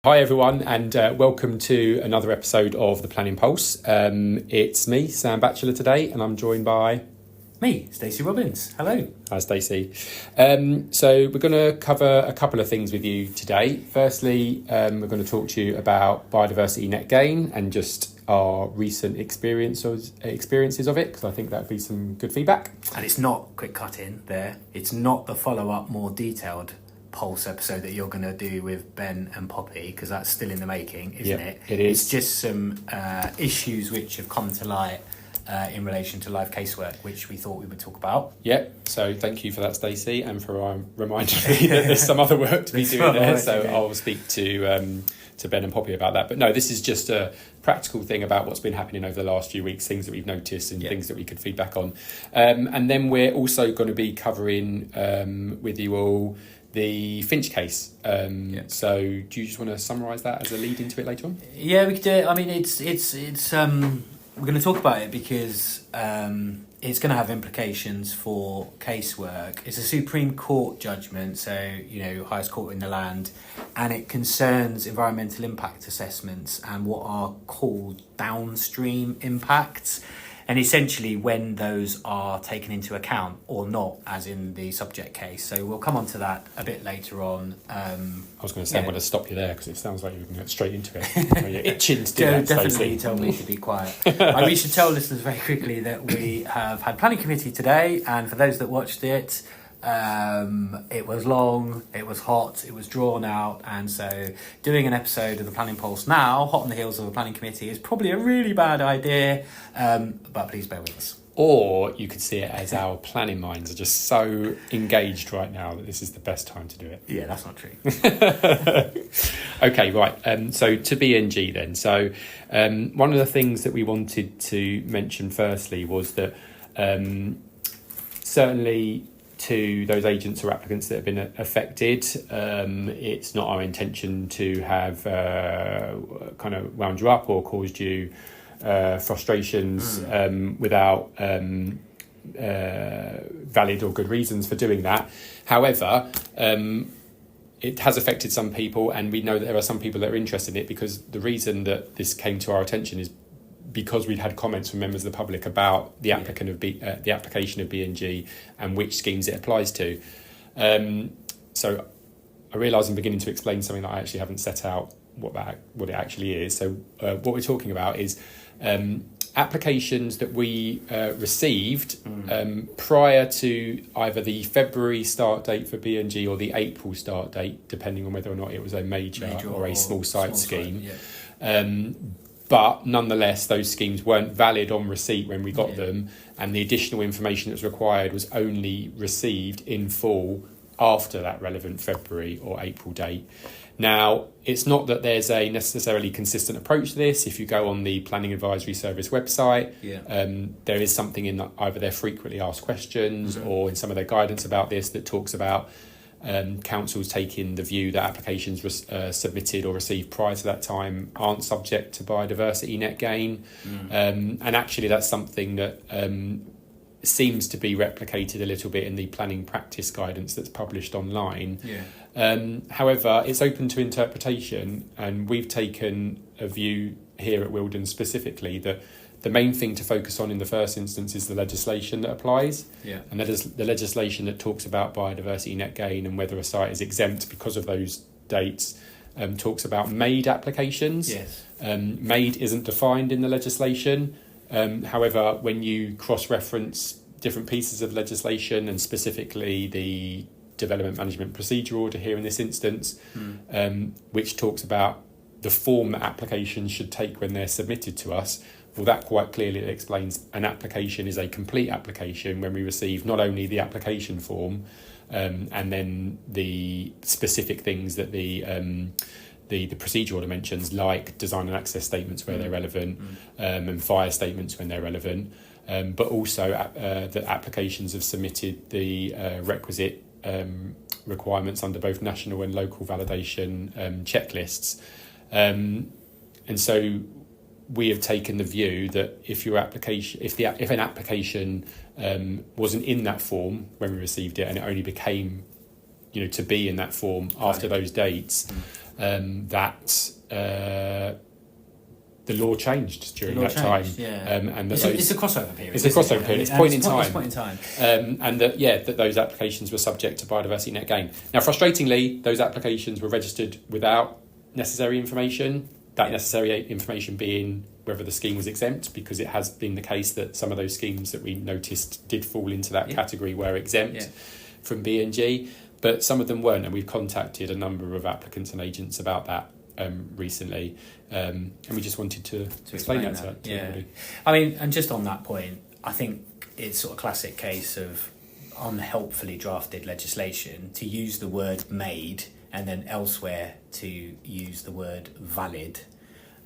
Hi everyone, and welcome to another episode of the Planning Pulse. It's me, Sam Batchelor, today, and I'm joined by me, Stacey Robbins. Hello. Hi Stacey. So we're going to cover a couple of things with you today. Firstly, we're going to talk to you about Biodiversity Net Gain and just our recent experiences of it, because I think that would be some good feedback. And it's not, quick cut in there, it's not the follow-up, more detailed Pulse episode that you're going to do with Ben and Poppy, because that's still in the making, isn't it? It is. It's just some issues which have come to light in relation to live casework, which we thought we would talk about. Yeah, so thank you for that, Stacey, and for reminding me that there's some other work to be doing there. So I'll speak to Ben and Poppy about that. But no, this is just a practical thing about what's been happening over the last few weeks, things that we've noticed and things that we could feedback on. And then we're also going to be covering with you all the Finch case. So do you just want to summarise that as a lead into it later on? Yeah, we could do it. I mean, it's we're going to talk about it because it's going to have implications for casework. It's a Supreme Court judgment, so, highest court in the land, and it concerns environmental impact assessments and what are called downstream impacts. And essentially when those are taken into account or not, as in the subject case. So we'll come on to that a bit later on. I was going to say I'm going to stop you there because it sounds like you're going to get straight into it. You're itching to do that, definitely Stacey. tell me to be quiet. We should tell listeners very quickly that we have had planning committee today, and for those that watched it, it was long, it was hot, it was drawn out, and so doing an episode of the Planning Pulse now, hot on the heels of a planning committee, is probably a really bad idea, but please bear with us. Or you could see it as our planning minds are just so engaged right now that this is the best time to do it. Yeah, that's not true. Okay, right. So to BNG then. So one of the things that we wanted to mention firstly was that certainly to those agents or applicants that have been affected, it's not our intention to have kind of wound you up or caused you frustrations without valid or good reasons for doing that. However, it has affected some people, and we know that there are some people that are interested in it, because the reason that this came to our attention is because we'd had comments from members of the public about the application of BNG and which schemes it applies to. So I realise I'm beginning to explain something that I actually haven't set out what it actually is. So what we're talking about is applications that we received prior to either the February start date for BNG or the April start date, depending on whether or not it was a major or a small site scheme. But nonetheless, those schemes weren't valid on receipt when we got them, and the additional information that was required was only received in full after that relevant February or April date. Now, it's not that there's a necessarily consistent approach to this. If you go on the Planning Advisory Service website, there is something in either their frequently asked questions or in some of their guidance about this that talks about councils taking the view that applications submitted or received prior to that time aren't subject to Biodiversity Net Gain. And actually that's something that seems to be replicated a little bit in the planning practice guidance that's published online. However, it's open to interpretation, and we've taken a view here at Wilden specifically that the main thing to focus on in the first instance is the legislation that applies. And that is the legislation that talks about biodiversity net gain and whether a site is exempt because of those dates. Talks about made applications. Made isn't defined in the legislation. However, when you cross-reference different pieces of legislation, and specifically the Development Management Procedure Order here in this instance, which talks about the form that applications should take when they're submitted to us, well, that quite clearly explains an application is a complete application when we receive not only the application form and then the specific things that the procedure order mentions, like design and access statements where they're relevant, and fire statements when they're relevant, but also that applications have submitted the requisite requirements under both national and local validation checklists. And so we have taken the view that if an application wasn't in that form when we received it, and it only became to be in that form after those dates, that the law changed during that time. And that it's a crossover period. It's a crossover period. It's a point in time. And that those applications were subject to Biodiversity Net Gain. Now, frustratingly, those applications were registered without necessary information. That necessary information being whether the scheme was exempt, because it has been the case that some of those schemes that we noticed did fall into that category were exempt from B&G, but some of them weren't, and we've contacted a number of applicants and agents about that recently, and we just wanted to explain that to everybody. I mean, and just on that point, I think it's sort of classic case of unhelpfully drafted legislation to use the word made and then elsewhere to use the word valid,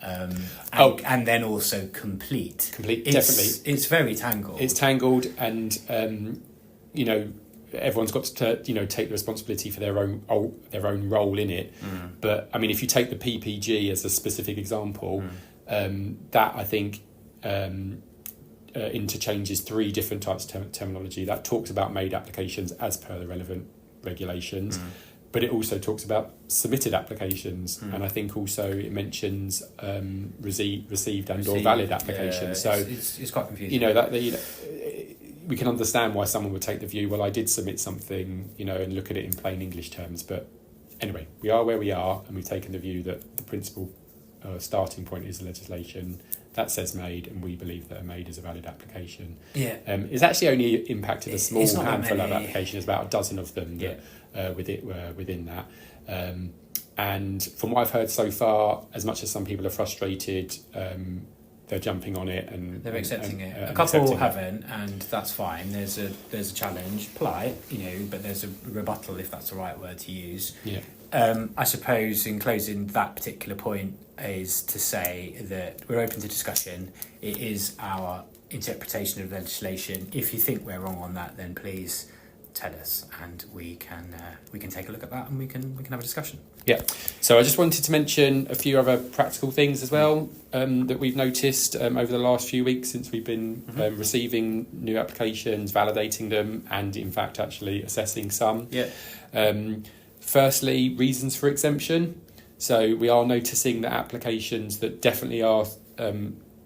and then also complete. Definitely. It's very tangled. It's tangled, and everyone's got to take the responsibility for their own role in it. But I mean, if you take the PPG as a specific example, that I think interchanges three different types of terminology. That talks about made applications as per the relevant regulations, but it also talks about submitted applications, and I think also it mentions received and or valid applications. So it's quite confusing. We can understand why someone would take the view, well, I did submit something, and look at it in plain English terms. But anyway, we are where we are, and we've taken the view that the principal starting point is the legislation that says made, and we believe that a made is a valid application. It's actually only impacted a small handful of applications, about a dozen of them that within that. And from what I've heard so far, as much as some people are frustrated, they're jumping on it and they're accepting it. A couple haven't, and that's fine. There's a challenge, polite, but there's a rebuttal, if that's the right word to use. I suppose in closing that particular point is to say that we're open to discussion. It is our interpretation of legislation. If you think we're wrong on that, then please tell us, and we can take a look at that, and we can have a discussion. So I just wanted to mention a few other practical things as well that we've noticed over the last few weeks since we've been receiving new applications, validating them, and in fact actually assessing some. Firstly, reasons for exemption. So we are noticing that applications that definitely are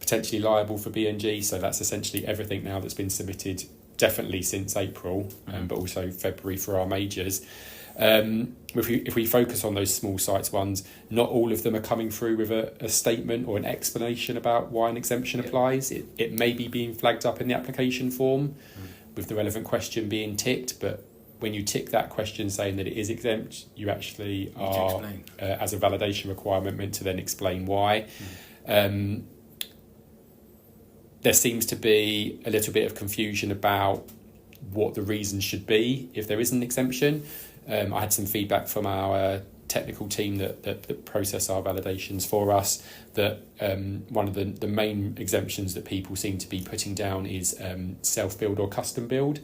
potentially liable for B&G, so that's essentially everything now that's been submitted definitely since April, but also February for our majors. If we focus on those small sites ones, not all of them are coming through with a statement or an explanation about why an exemption applies. It may be being flagged up in the application form with the relevant question being ticked, but when you tick that question saying that it is exempt, you actually are, as a validation requirement, meant to then explain why. There seems to be a little bit of confusion about what the reason should be if there is an exemption. I had some feedback from our technical team that process our validations for us that one of the main exemptions that people seem to be putting down is self-build or custom build,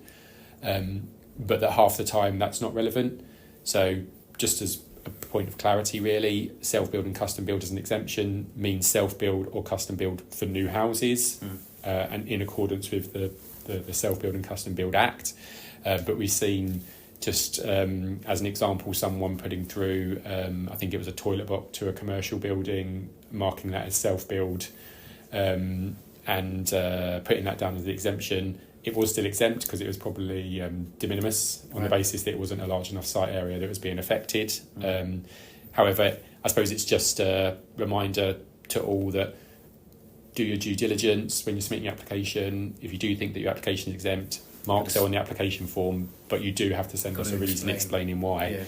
but that half the time that's not relevant. So just as a point of clarity, really, self-build and custom build as an exemption means self-build or custom build for new houses, and in accordance with the Self-Build and Custom Build Act. But we've seen, just as an example, someone putting through, I think it was a toilet block to a commercial building, marking that as self-build, and putting that down as the exemption. It was still exempt because it was probably de minimis on the basis that it wasn't a large enough site area that was being affected. However, I suppose it's just a reminder to all that do your due diligence when you're submitting your application. If you do think that your application is exempt, mark so on the application form, but you do have to send us a reason explaining why.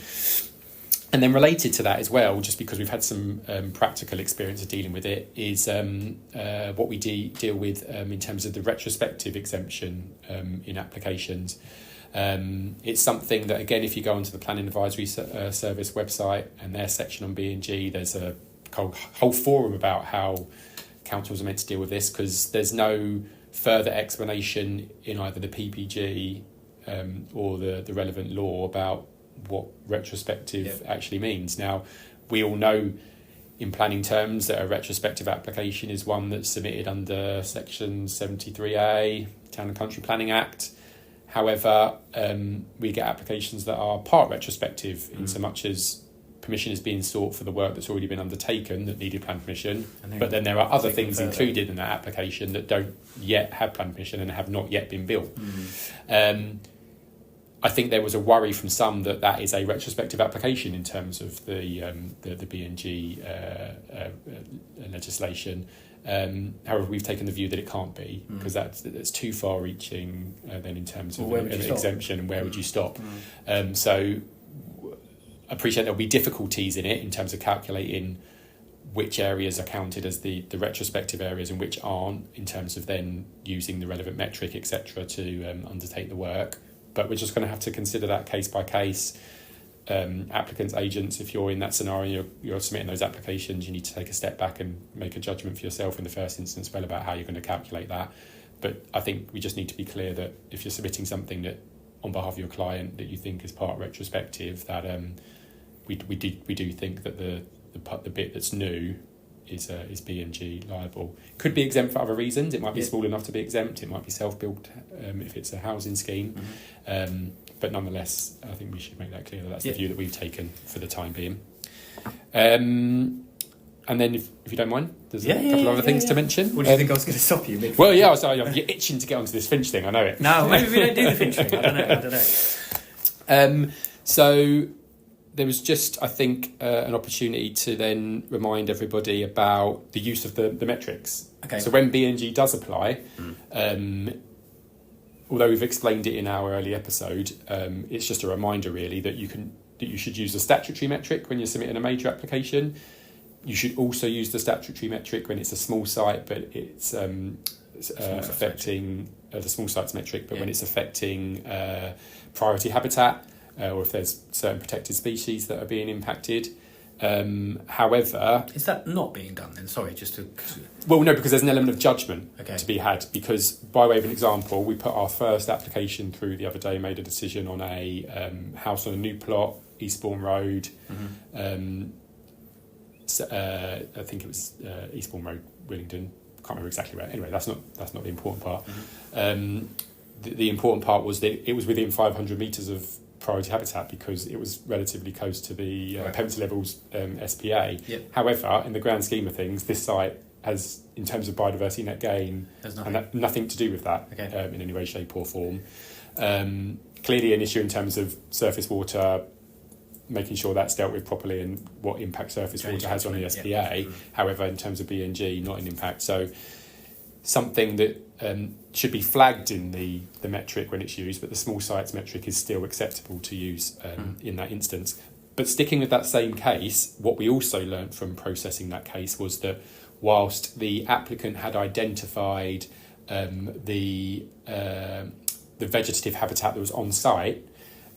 And then related to that as well, just because we've had some practical experience of dealing with it, is what we deal with in terms of the retrospective exemption in applications. It's something that, again, if you go onto the Planning Advisory Service website and their section on B&G, there's a whole forum about how councils are meant to deal with this, because there's no further explanation in either the PPG or the relevant law about what retrospective actually means. Now, we all know in planning terms that a retrospective application is one that's submitted under Section 73A, Town and Country Planning Act. However, we get applications that are part retrospective in so much as permission is being sought for the work that's already been undertaken that needed plan permission, And then but then there are other things further. included in that application that don't yet have plan permission and have not yet been built. I think there was a worry from some that is a retrospective application in terms of the BNG legislation. However, we've taken the view that it can't be, because that's too far-reaching then in terms of an exemption, and where would you stop? So I appreciate there'll be difficulties in it in terms of calculating which areas are counted as the retrospective areas and which aren't, in terms of then using the relevant metric, etc., to undertake the work. But we're just going to have to consider that case by case. Applicants, agents, if you're in that scenario, you're submitting those applications, you need to take a step back and make a judgment for yourself in the first instance well about how you're going to calculate that. But I think we just need to be clear that if you're submitting something that on behalf of your client that you think is part retrospective, that we do think that the bit that's new is BNG liable. Could be exempt for other reasons. It might be small enough to be exempt. It might be self-built if it's a housing scheme. But nonetheless, I think we should make that clear that that's the view that we've taken for the time being. And then, if you don't mind, there's a couple of other things to mention. What do you think I was going to stop you? Well, yeah, you're itching to get onto this Finch thing. I know it. No, maybe we don't do the Finch thing. I don't know. So there was just, I think, an opportunity to then remind everybody about the use of the metrics. Okay. So when BNG does apply, although we've explained it in our early episode, it's just a reminder really that you should use the statutory metric when you're submitting a major application. You should also use the statutory metric when it's a small site, but it's affecting the small sites metric, but when it's affecting priority habitat, or if there's certain protected species that are being impacted. However... Is that not being done then? Sorry, just to... Well, no, because there's an element of judgment to be had, because by way of an example, we put our first application through the other day, made a decision on a house on a new plot, Eastbourne Road. I think it was Eastbourne Road, Willingdon. Can't remember exactly where. Anyway, that's not the important part. The important part was that it was within 500 metres of priority habitat because it was relatively close to the Pemberton Levels SPA. However, in the grand scheme of things, this site has, in terms of biodiversity net gain, nothing to do with that in any way, shape or form. Clearly an issue in terms of surface water, making sure that's dealt with properly and what impact surface water has on the SPA. However, in terms of BNG, not an impact. So something that should be flagged in the metric when it's used, but the small sites metric is still acceptable to use in that instance. But sticking with that same case, what we also learnt from processing that case was that whilst the applicant had identified the vegetative habitat that was on site,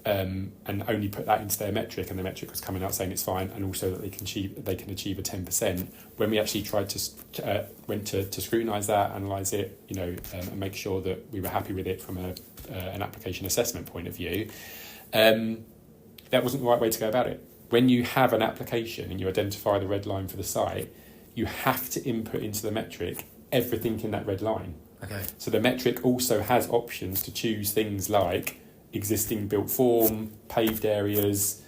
and only put that into their metric, and the metric was coming out saying it's fine, and also that they can achieve a 10%. When we actually tried to went to scrutinise that, analyse it, and make sure that we were happy with it from an application assessment point of view, that wasn't the right way to go about it. When you have an application and you identify the red line for the site, you have to input into the metric everything in that red line. Okay. So the metric also has options to choose things like existing built form, paved areas,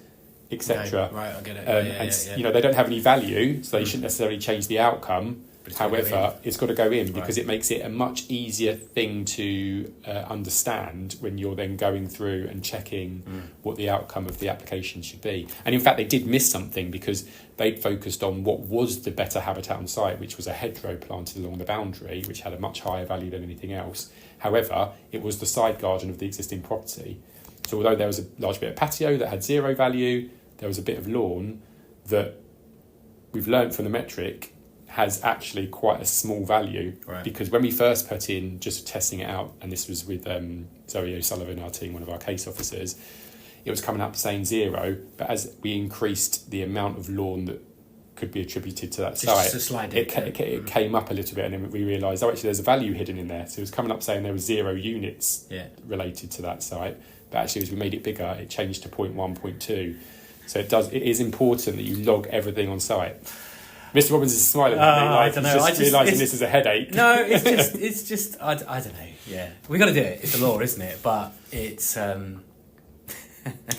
etc. Okay, right, I get it. They don't have any value, so they shouldn't necessarily change the outcome. However, it's got to go in because it makes it a much easier thing to understand when you're then going through and checking what the outcome of the application should be. And in fact, they did miss something because they'd focused on what was the better habitat on site, which was a hedgerow planted along the boundary, which had a much higher value than anything else. However, it was the side garden of the existing property. So although there was a large bit of patio that had zero value, there was a bit of lawn that we've learned from the metric has actually quite a small value. Right. Because when we first put in, just testing it out, and this was with Zoe O'Sullivan, our team, one of our case officers, it was coming up saying zero, but as we increased the amount of lawn that could be attributed to that site, it came up a little bit, and then we realised, actually there's a value hidden in there. So it was coming up saying there was 0 units related to that site, but actually as we made it bigger, it changed to 0.1, 0.2. So it is important that you log everything on site. Mr. Robbins is smiling at me, like, I don't know. He's just realising this is a headache. No, it's just, I don't know. Yeah, we got to do it. It's the law, isn't it? But it's,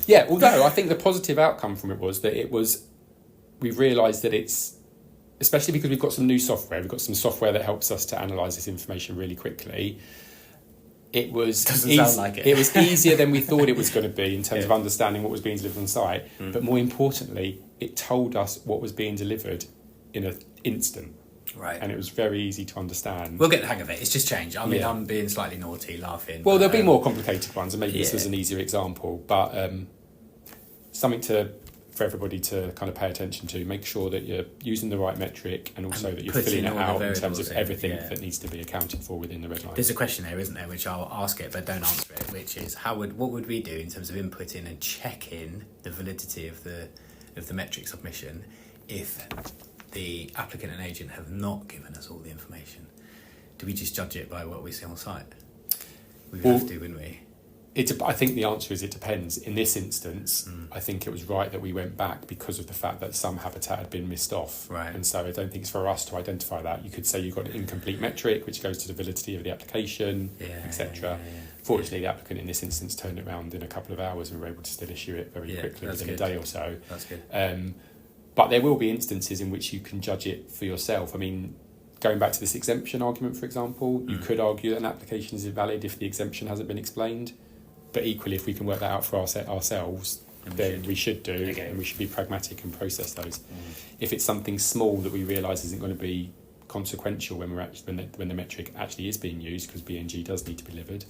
Yeah, although I think the positive outcome from it was that we've realised that it's, especially because we've got some new software, we've got some software that helps us to analyse this information really quickly. It was sound like it. It was easier than we thought it was going to be in terms of understanding what was being delivered on site. But more importantly, it told us what was being delivered in an instant. Right. And it was very easy to understand. We'll get the hang of it. It's just changed. I mean, Yeah. I'm being slightly naughty, laughing. Well, but, there'll be more complicated ones, and maybe this yeah. was an easier example, but something for everybody to kind of pay attention to. Make sure that you're using the right metric, and also that you're putting filling it all the out in terms variables of in, everything yeah. that needs to be accounted for within the red line. There's a question there, isn't there, which I'll ask it, but don't answer it, which is what would we do in terms of inputting and checking the validity of the metric submission if the applicant and agent have not given us all the information? Do we just judge it by what we see on site? We would have to, wouldn't we? I think the answer is it depends. In this instance, I think it was right that we went back because of the fact that some habitat had been missed off. Right. And so I don't think it's for us to identify that. You could say you've got an incomplete metric, which goes to the validity of the application, etc. Yeah. Fortunately, the applicant in this instance turned it around in a couple of hours and we were able to still issue it very quickly within a day or so. That's good. But there will be instances in which you can judge it for yourself. I mean, going back to this exemption argument, for example, you could argue that an application is invalid if the exemption hasn't been explained. But equally, if we can work that out for ourselves, then we should do, and we should be pragmatic and process those. If it's something small that we realise isn't going to be consequential when when the metric actually is being used, because BNG does need to be delivered,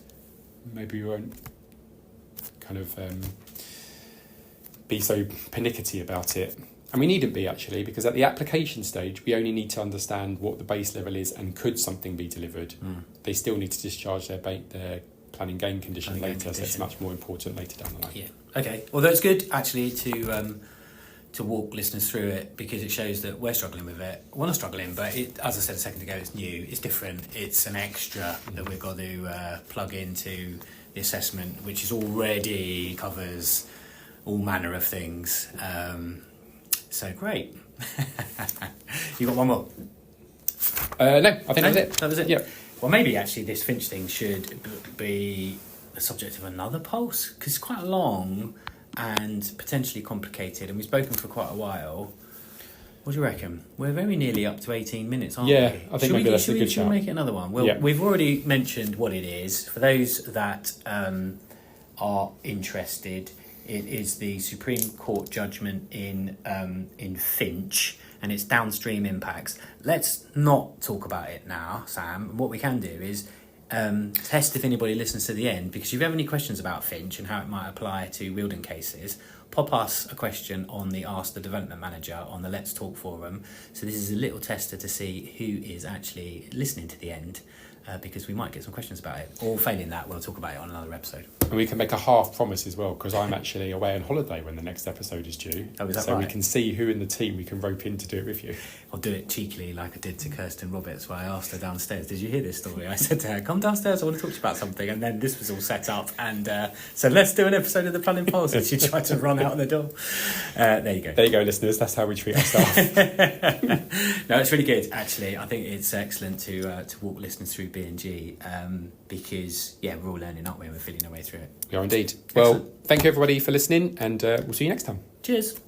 maybe we won't kind of be so pernickety about it. And we needn't be, actually, because at the application stage, we only need to understand what the base level is and could something be delivered. They still need to discharge their planning gain condition later, so it's much more important later down the line. Yeah. Okay. Although it's good, actually, to walk listeners through it, because it shows that we're struggling with it. We're not struggling, but as I said a second ago, it's new, it's different, it's an extra that we've got to plug into the assessment, which is already covers all manner of things. So great. You got one more? No, I think that was it. That was it? Yeah. Well, maybe actually this Finch thing should be the subject of another pulse, because it's quite long and potentially complicated, and we've spoken for quite a while. What do you reckon? We're very nearly up to 18 minutes, aren't we? Yeah, I think maybe that's a good should we shout. make it another one? Well, Yeah. We've already mentioned what it is. For those that are interested, it is the Supreme Court judgment in Finch, and its downstream impacts. Let's not talk about it now, Sam. What we can do is test if anybody listens to the end, because if you have any questions about Finch and how it might apply to Wilden cases, pop us a question on the Ask the Development Manager on the Let's Talk forum. So this is a little tester to see who is actually listening to the end, because we might get some questions about it. Or failing that, we'll talk about it on another episode. And we can make a half promise as well, because I'm actually away on holiday when the next episode is due. Oh, is that so right? we can see who in the team we can rope in to do it with you. I'll do it cheekily like I did to Kirsten Roberts, where I asked her downstairs, did you hear this story? I said to her, come downstairs, I want to talk to you about something. And then this was all set up, and so let's do an episode of the Planning Pulse. And she tried to run out the door. There you go. There you go, listeners. That's how we treat our staff. No, it's really good, actually. I think it's excellent to walk listeners through B&G, because, yeah, we're all learning, aren't we? We're feeling our way through it. We are indeed. Well, thank you everybody for listening, and we'll see you next time. Cheers.